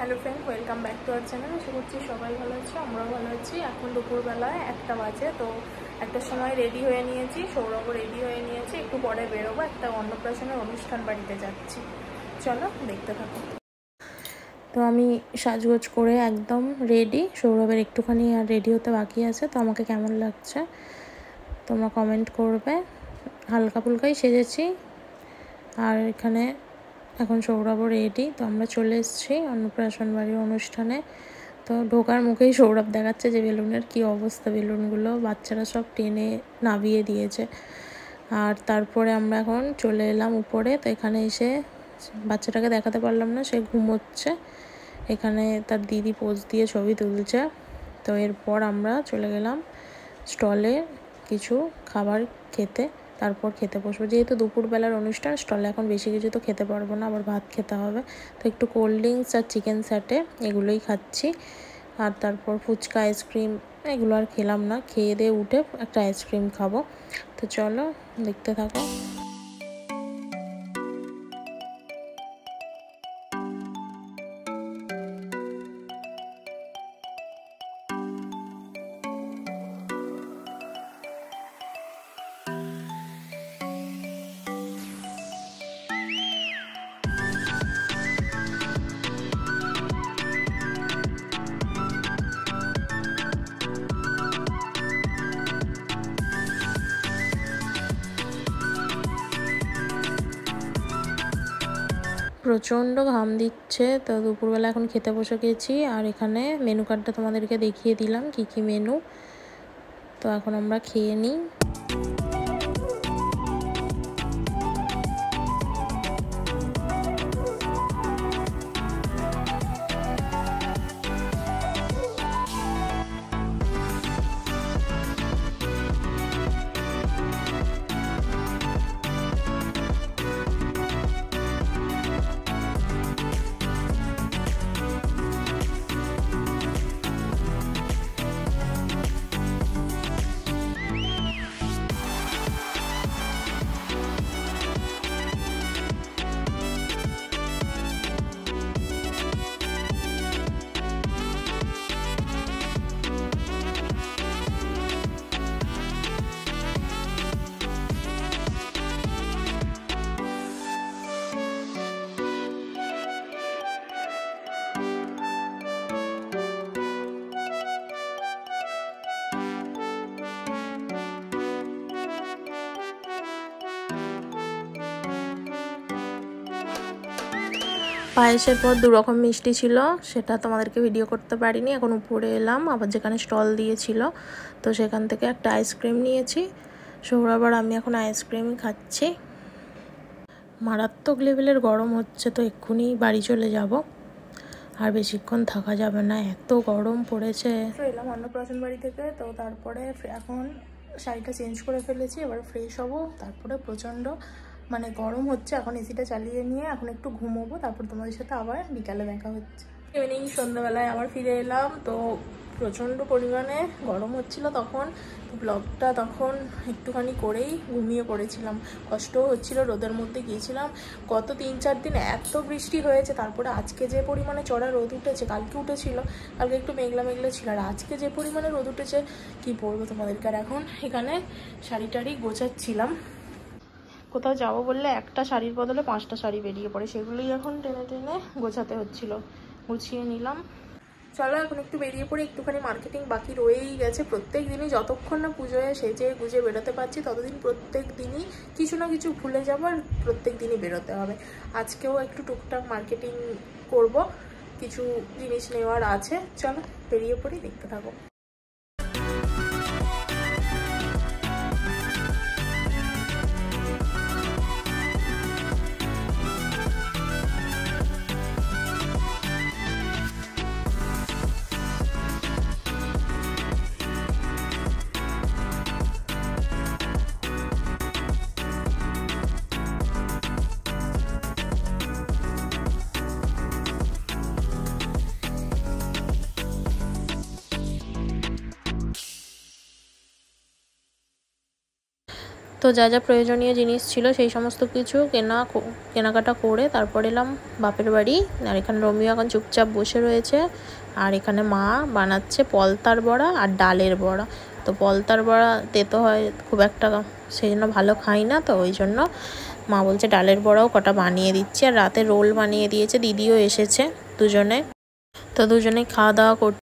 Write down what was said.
Hello friend, welcome back to our channel. আশা করছি সবাই ভালো আছে, আমরাও ভালো আছি। এখন দুপুরবেলায় 1টা বাজে, তো 1টার সময় রেডি হয়ে নিয়েছি, সৌরভও রেডি হয়ে নিয়েছি। একটু পরে বেরোবো, একটা অন্নপ্রাশনের অনুষ্ঠান বাড়িতে যাচ্ছি। চলো দেখতে থাকো। তো আমি সাজগোজ করে একদম রেডি, সৌরভের একটুখানি আর রেডি হতে বাকি আছে। তো আমাকে কেমন লাগছে তোমরা কমেন্ট করবে। হালকা ফুলকাই সেজেছি, আর এখানে এখন সৌরভও রেডি। তো আমরা চলে এসেছি অন্নপ্রাশন বাড়ির অনুষ্ঠানে। তো ঢোকার মুখেই সৌরভ দেখাচ্ছে যে বেলুনের কি অবস্থা, বেলুনগুলো বাচ্চারা সব টেনে নামিয়ে দিয়েছে। আর তারপরে আমরা এখন চলে এলাম উপরে। তো এখানে এসে বাচ্চাটাকে দেখাতে পারলাম না, সে ঘুমোচ্ছে। এখানে তার দিদি পোজ দিয়ে ছবি তুলছে। তো এরপর আমরা চলে গেলাম স্টলে কিছু খাবার খেতে, তারপর খেতে বসবো। যেহেতু দুপুরবেলার অনুষ্ঠান, স্টলে এখন বেশি কিছু তো খেতে পারবো না, আবার ভাত খেতে হবে। তো একটু কোল্ড ড্রিঙ্কস আর চিকেন স্যাটে এগুলোই খাচ্ছি। আর তারপর ফুচকা, আইসক্রিম এগুলো আর খেলাম না, খেয়ে দিয়ে উঠে একটা আইসক্রিম খাবো। তো চলো দেখতে থাকো। প্রচণ্ড ঘাম দিচ্ছে। তো দুপুরবেলা এখন খেতে বসে গেছি। আর এখানে মেনু কার্ডটা তোমাদেরকে দেখিয়ে দিলাম কি কি মেনু। তো এখন আমরা খেয়ে নিই। পায়েসের পর 2 রকম মিষ্টি ছিল, সেটা তোমাদেরকে ভিডিও করতে পারিনি। এখন উপরে এলাম, আবার যেখানে স্টল দিয়েছিল তো সেখান থেকে একটা আইসক্রিম নিয়েছি। সৌরভ আর আমি এখন আইসক্রিমই খাচ্ছি। মারাত্মক লেভেলের গরম হচ্ছে, তো এক্ষুনি বাড়ি চলে যাব, আর বেশিক্ষণ থাকা যাবে না, এত গরম পড়েছে। এলাম অন্নপ্রাশন বাড়ি থেকে। তো তারপরে এখন শাড়িটা চেঞ্জ করে ফেলেছি, এবার ফ্রেশ হব। তারপরে প্রচণ্ড গরম হচ্ছে, এখন এসিটা চালিয়ে নিয়ে এখন একটু ঘুমোবো। তারপর তোমাদের সাথে আবার বিকালে দেখা হচ্ছে। ইভিনিং সন্ধ্যাবেলায় আবার ফিরে এলাম। তো প্রচণ্ড পরিমাণে গরম হচ্ছিল তখন, ব্লগটা তখন একটুখানি করেই ঘুমিয়ে পড়েছিলাম। কষ্টও হচ্ছিল, রোদের মধ্যে গিয়েছিলাম। গত 3-4 দিন এত বৃষ্টি হয়েছে, তারপরে আজকে যে পরিমাণে চড়া রোদ উঠেছে, কালকে উঠেছিল, কালকে একটু মেঘলা মেঘলা ছিল, আর আজকে যে পরিমাণে রোদ উঠেছে কি বলবো তোমাদেরকে। আর এখন এখানে শাড়ি টাড়ি গোছাচ্ছিলাম। কোথাও যাবো বললে একটা শাড়ির বদলে 5টা শাড়ি বেরিয়ে পড়ে, সেগুলোই এখন টেনে টেনে গোছাতে হচ্ছিল। গুছিয়ে নিলাম। চলো এখন একটু বেরিয়ে পড়ে, একটুখানি মার্কেটিং বাকি রয়েই গেছে। প্রত্যেক দিনই যতক্ষণ না পুজোয় সেজে গুজে বেরোতে পারছি, ততদিন প্রত্যেক দিনই কিছু না কিছু ভুলে যাবো, আর প্রত্যেক দিনই বেরোতে হবে। আজকেও একটু টুকটাক মার্কেটিং করব, কিছু জিনিস নেওয়ার আছে। চলো বেরিয়ে পড়ি, দেখতে থাকো। তো যা যা প্রয়োজনীয় জিনিস ছিল সেই সমস্ত কিছু কেনাকাটা করে তারপর এলাম বাপের বাড়ি। আর এখানে রোমিও এখন চুপচাপ বসে রয়েছে। আর এখানে মা বানাচ্ছে পলতার বড়া আর ডালের বড়া। তো পলতার বড়া তেতো হয় খুব একটা, সেই জন্য ভালো খাই না, তো ওই জন্য মা বলছে ডালের বড়াও কটা বানিয়ে দিচ্ছি। আর রাতে রোল বানিয়ে দিয়েছে, দিদিও এসেছে দুজনে। তো দুজনেই খাওয়া দাওয়া